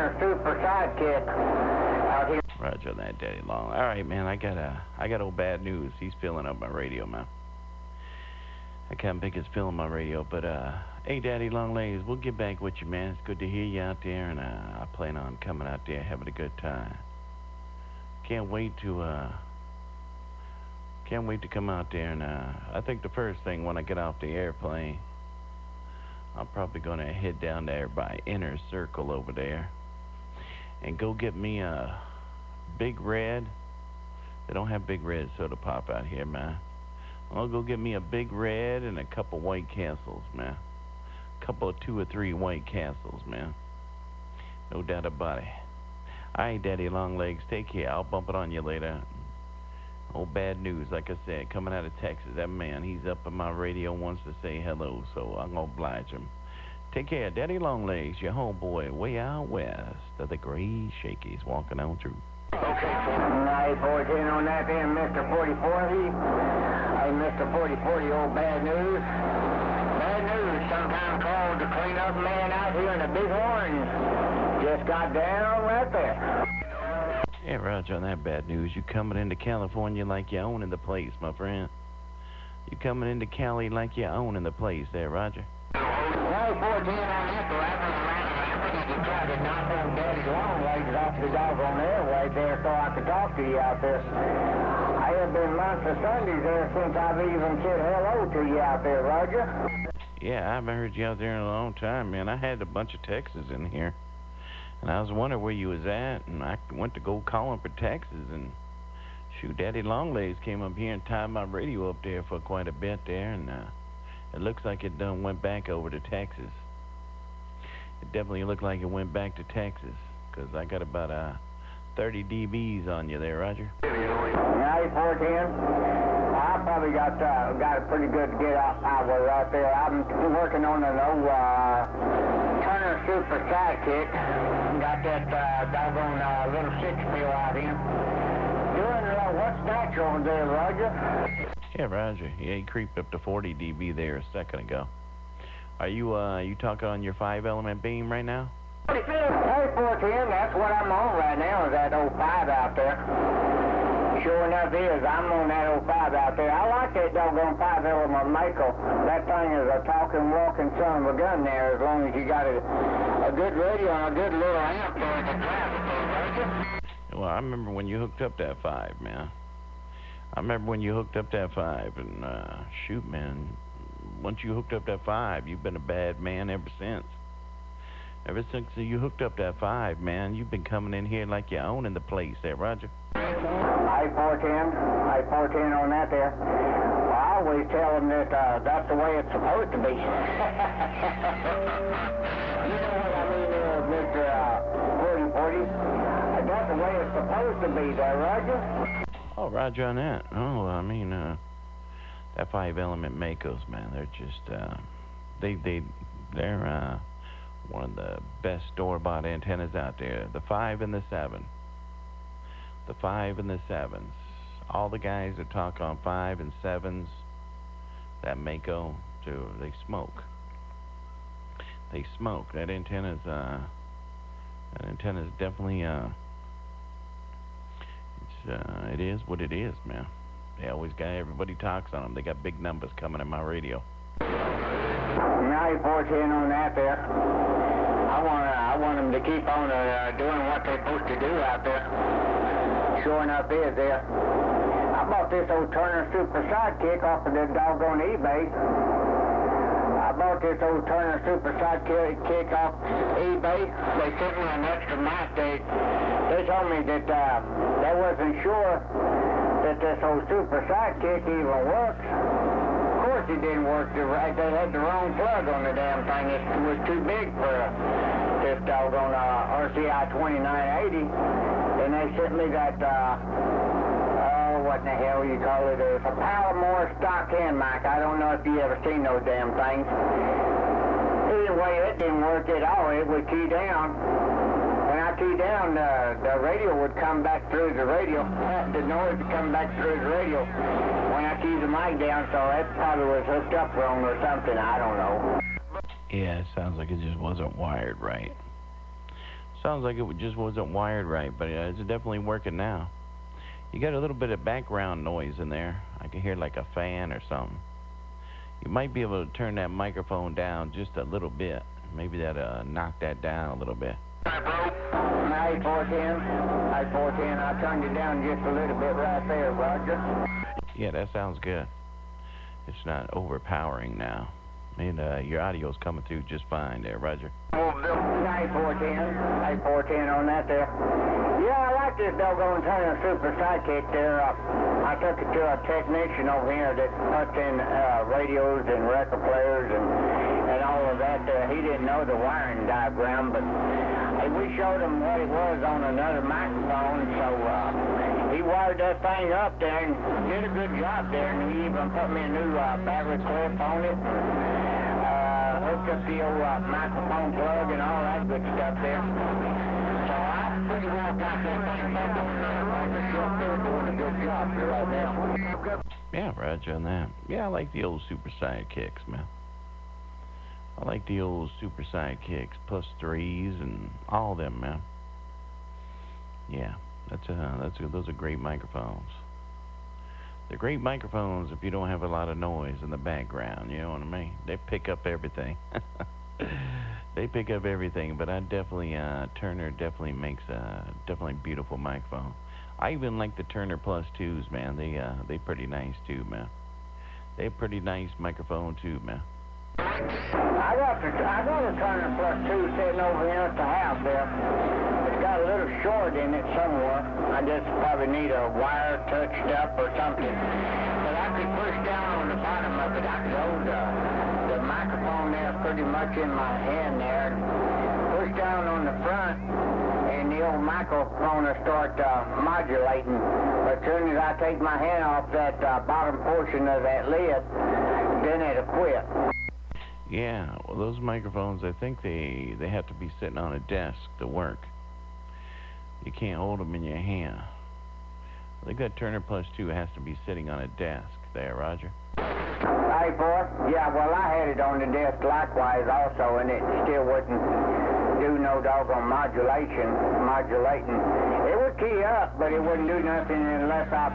Turner super sidekick out here. Roger that, Daddy Long. All right, man, I got old bad news. He's filling up my radio, man. I can't think it's filling my radio, but hey, Daddy Longlegs, we'll get back with you, man. It's good to hear you out there, and I plan on coming out there having a good time. Can't wait to come out there, and I think the first thing when I get off the airplane, I'm probably gonna head down there by Inner Circle over there and go get me a Big Red. They don't have Big Red soda pop out here, man. I'll go get me a Big Red and a couple White Castles, man. Couple of 2 or 3 White Castles, man. No doubt about it. All right, Daddy Longlegs, take care. I'll bump it on you later. Old bad news, like I said, coming out of Texas. That man, he's up on my radio, wants to say hello, so I'm going to oblige him. Take care, Daddy Longlegs, your homeboy, way out west of the Great Shakies, walking on through. Okay, 914 on that then, Mr. 4040. Hey, Mr. 4040, old bad news. Bad news, sometime called the cleanup man out here in the Big Orange. Just got down right there. Yeah, Roger, on that bad news. You coming into California like you're owning the place, my friend. You coming into Cali like you're owning the place there, Roger. 914 on that, so I tried to knock on Daddy Longlegs off the doggone airway there so I could talk to you out there. I have been months of Sundays there since I've even said hello to you out there, Roger. Yeah, I haven't heard you out there in a long time, man. I had a bunch of Texas in here, and I was wondering where you was at, and I went to go calling for Texas, and shoot, Daddy Longlegs came up here and tied my radio up there for quite a bit there, and it looks like it done went back over to Texas. It definitely looked like it went back to Texas, because I got about 30 dBs on you there, Roger. 9410. I probably got a pretty good get off power right there. I'm working on an old Turner Super Sidekick. Got that doggone little 6-wheel out here. Doing what's natural over there, Roger? Yeah, Roger. Yeah, he creeped up to 40 dB there a second ago. Are you talking on your 5-element beam right now? Hey, 410, that's what I'm on right now, is that 05 out there. Sure enough is, I'm on that 05 out there. I like that doggone 5-element Mako. That thing is a talking, walking son of a gun there, as long as you got a good radio and a good little amp there to drive it there, Roger. Well, I remember when you hooked up that 5, man. I remember when you hooked up that 5, and shoot, man, once you hooked up that 5, you've been a bad man ever since. Ever since you hooked up that 5, man, you've been coming in here like you're owning the place there, Roger. I-410 on that there. Well, I always tell them that that's the way it's supposed to be. You know what I mean, Mr. 4040? That's the way it's supposed to be there, Roger. Oh, Roger on that. Oh, I mean, that 5-element Makos, man, they're just, they're one of the best store-bought antennas out there. The 5 and the 7. The 5 and the 7s. All the guys that talk on 5 and 7s, that Mako, they smoke. They smoke. That antenna's definitely, it is what it is, man. They always got, everybody talks on them. They got big numbers coming in my radio. 9410 on that there. I want them to keep on doing what they're supposed to do out there. Sure enough is there. I bought this old Turner Super Sidekick off of the doggone eBay. I bought this old Turner Super Sidekick off eBay. They sent me an extra mic. They told me that they wasn't sure that this old Super Sidekick even works. Of course it didn't work. They had the wrong plug on the damn thing. It was too big for this doggone RCI 2980. And they sent me that, what in the hell you call it? It's a Palomar stock hand mic. I don't know if you ever seen those damn things. Anyway, it didn't work at all. It would key down. When I key down, the radio would come back through the radio. The noise would come back through the radio when I keyed the mic down, so it probably was hooked up wrong or something. I don't know. Yeah, it sounds like it just wasn't wired right. Sounds like it just wasn't wired right, but it's definitely working now. You got a little bit of background noise in there. I can hear like a fan or something. You might be able to turn that microphone down just a little bit. Maybe that'll knock that down a little bit. Hey, 410. Hey, 410. I turned you down just a little bit right there, Roger. Yeah, that sounds good. It's not overpowering now. And your audio's coming through just fine there, Roger. Hey, 410. Hey, 410 on that there. Yeah, I like this doggone Turner Super Sidekick there. I took it to a technician over here that puts in radios and record players and all of that. He didn't know the wiring diagram, but we showed him what it was on another microphone, so he wired that thing up there and did a good job there, and he even put me a new battery clip on it, hooked up the old microphone plug and all that good stuff there. So I pretty well got that thing back on the shop there doing a good job here right now. Yeah, Roger on that. Yeah, I like the old Super Sidekicks, man. I like the old Super Sidekicks, plus 3s and all of them, man. Yeah, those are great microphones. They're great microphones if you don't have a lot of noise in the background, you know what I mean? They pick up everything. They pick up everything, but I definitely, Turner definitely makes a definitely beautiful microphone. I even like the Turner Plus 2s, man. They pretty nice too, man. They're pretty nice microphone too, man. I got a Turner Plus 2 sitting over here at the house there. It's got a little short in it somewhere. I just probably need a wire touched up or something. But I could push down on the bottom of it. I could hold the microphone there pretty much in my hand there. Push down on the front, and the old microphone will start modulating. But as soon as I take my hand off that bottom portion of that lid, then it'll quit. Yeah, well, those microphones, I think they have to be sitting on a desk to work. You can't hold them in your hand. I think that Turner Plus 2 has to be sitting on a desk there, Roger. Hey, boy. Yeah, well, I had it on the desk likewise also, and it still wouldn't do no doggone modulating. It would key up, but it wouldn't do nothing unless I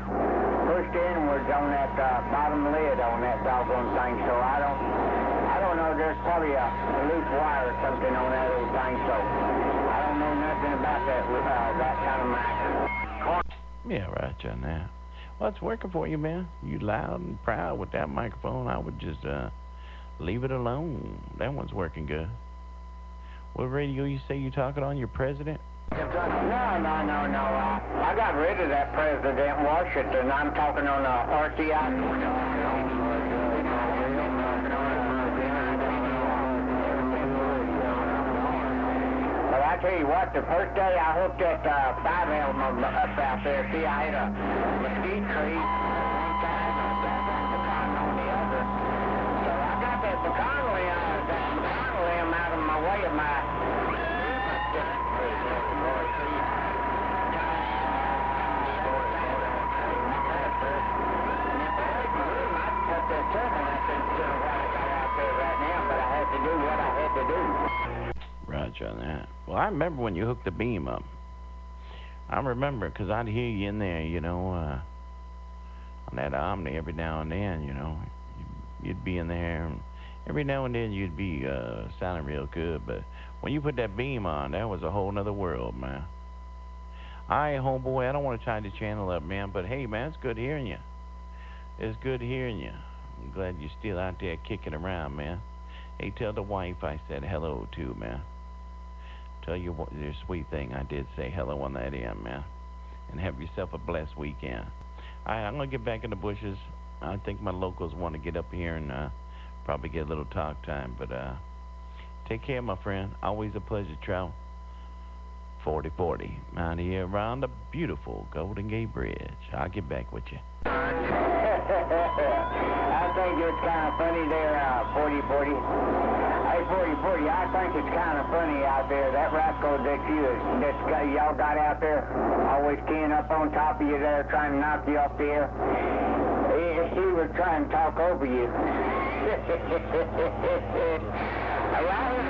pushed inwards on that bottom lid on that doggone thing, so I don't know, there's probably a loose wire or something on that old thing, so I don't know nothing about that kind of mic. Yeah, right, John, now. Well, it's working for you, man. You loud and proud with that microphone. I would just leave it alone. That one's working good. What radio you say you talking on? Your president? No. I got rid of that President Washington. I'm talking on RCI. But I tell you what, the first day I hooked that 5 element up out there, see, I had a mesquite tree one side and a pecan on the other. So I got that pecan limb out of my way of my... Roger on that. Well, I remember when you hooked the beam up. I remember, because I'd hear you in there, you know, on that Omni every now and then, you know. You'd be in there, and every now and then you'd be sounding real good, but when you put that beam on, that was a whole nother world, man. All right, homeboy, I don't want to tie the channel up, man, but hey, man, it's good hearing you. It's good hearing you. I'm glad you're still out there kicking around, man. Hey, tell the wife I said hello, too, man. Tell you what, your sweet thing, I did say hello on that end, man. And have yourself a blessed weekend. All right, I'm going to get back in the bushes. I think my locals want to get up here and probably get a little talk time. But take care, my friend. Always a pleasure, Trout. 4040 out here around the beautiful Golden Gate Bridge. I'll get back with you. I think it's kind of funny there, 4040. Hey, 4040, I think it's kind of funny out there. That rascal that y'all got out there, always keying up on top of you there, trying to knock you off the air. He was trying to talk over you. A lot of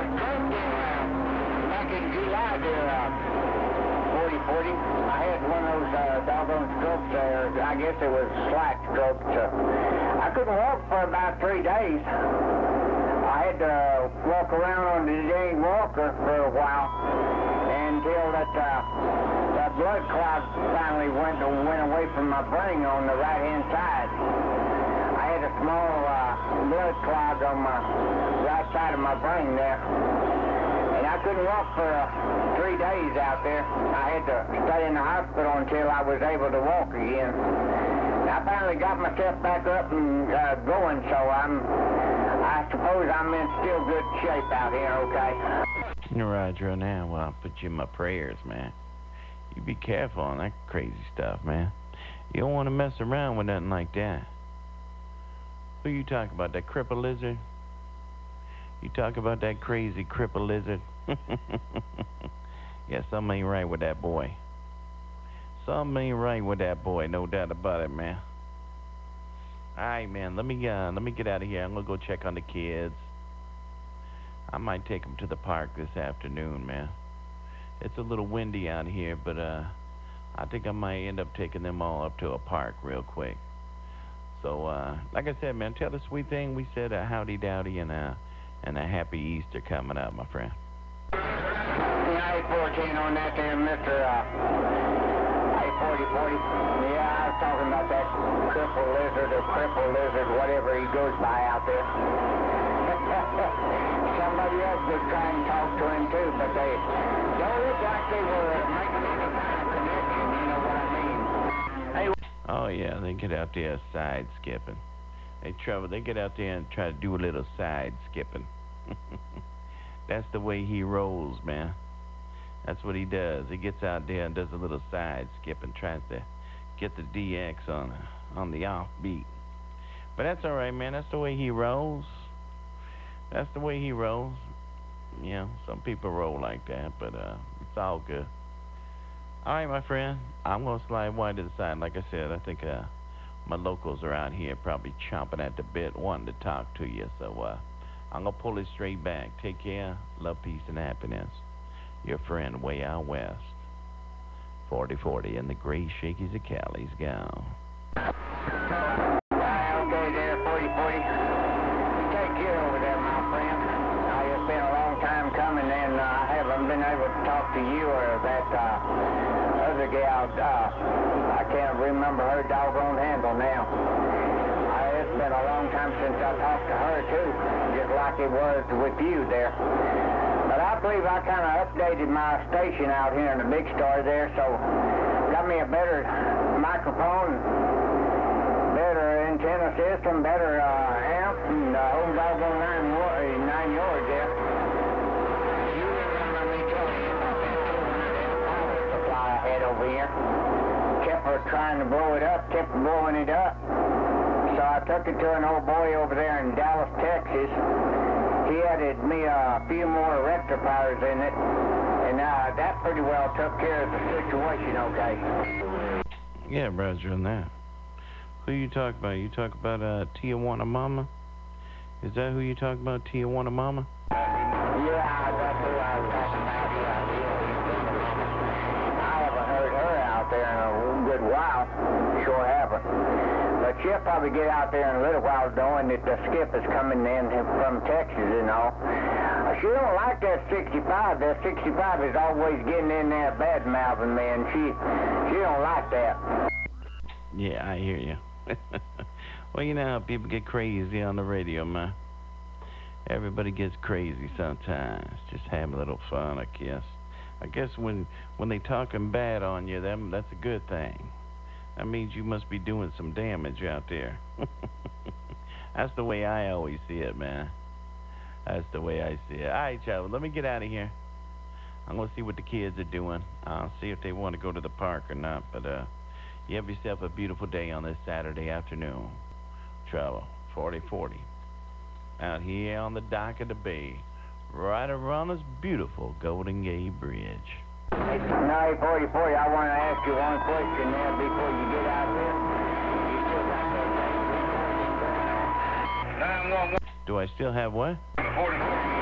making July there, 40. I had one of those doggone strokes there. I guess it was slack strokes. I couldn't walk for about 3 days. I had to walk around on the dang walker for a while until that blood clot finally went away from my brain on the right-hand side. I had a small blood clot on my right side of my brain there. And I couldn't walk for 3 days out there. I had to stay in the hospital until I was able to walk again. I finally got myself back up and going, so I suppose I'm in still good shape out here, okay? Roger, now I'll put you in my prayers, man. You be careful on that crazy stuff, man. You don't want to mess around with nothing like that. Who you talking about, that cripple lizard? You talk about that crazy cripple lizard? Yeah, something ain't right with that boy. Something ain't right with that boy, no doubt about it, man. Alright, man, let me get out of here. I'm gonna go check on the kids. I might take them to the park this afternoon, man. It's a little windy out here, but I think I might end up taking them all up to a park real quick. So, like I said, man, tell the sweet thing we said a howdy dowdy and a happy Easter coming up, my friend. Yeah, 814 on that there, Mr. 840. Yeah, I was talking about that cripple lizard, whatever he goes by out there. Somebody else was trying to talk to him too, but they don't look like they were making any kind of connection, you know what I mean? Hey. Oh yeah, they get out there side skipping. They get out there and try to do a little side skipping. That's the way he rolls, man. That's what he does. He gets out there and does a little side skip and tries to get the DX on the offbeat. But that's all right, man. That's the way he rolls. That's the way he rolls. You know, some people roll like that, but it's all good. All right, my friend. I'm going to slide wide to the side. Like I said, I think my locals are out here probably chomping at the bit, wanting to talk to you. So I'm going to pull it straight back. Take care. Love, peace, and happiness. Your friend way out west. 4040 and the gray shakies of Cali's gone. Okay there, 4040. Take care over there, my friend. It's been a long time coming, and I haven't been able to talk to you or that other gal. I can't remember her doggone handle now. It's been a long time since I talked to her, too, just like it was with you there. But I believe I kind of updated my station out here in the big store there, so got me a better microphone, better antenna system, better amp, and whole doggone 9 yards there. You remember me telling you about that 200 amp power supply I had over here? Kept trying to blow it up, kept blowing it up. So I took it to an old boy over there in Dallas, Texas. He added me a few more rectifiers in it, and that pretty well took care of the situation, okay? Yeah, Roger on that. Who you talk about? You talk about Tijuana Mama? Is that who you talk about, Tijuana Mama? Yeah, that's who I was talking about. I haven't heard her out there in a good while. Sure haven't. But she'll probably get out there in a little while, knowing that the skip is coming in from Texas and all. She don't like that 65. That 65 is always getting in there bad-mouthing me, and she don't like that. Yeah, I hear you. Well, you know how people get crazy on the radio, man. Everybody gets crazy sometimes. Just have a little fun, I guess. I guess when they talking bad on you, that's a good thing. That means you must be doing some damage out there. That's the way I always see it, man. That's the way I see it. All right, y'all, let me get out of here. I'm going to see what the kids are doing. I'll see if they want to go to the park or not. But you have yourself a beautiful day on this Saturday afternoon. Travel 4040. Out here on the dock of the bay, right around this beautiful Golden Gate Bridge. Now, 4040, I want to ask you one question there before you get out there. You still got that thing recording going on? 911. Do I still have what? 4040.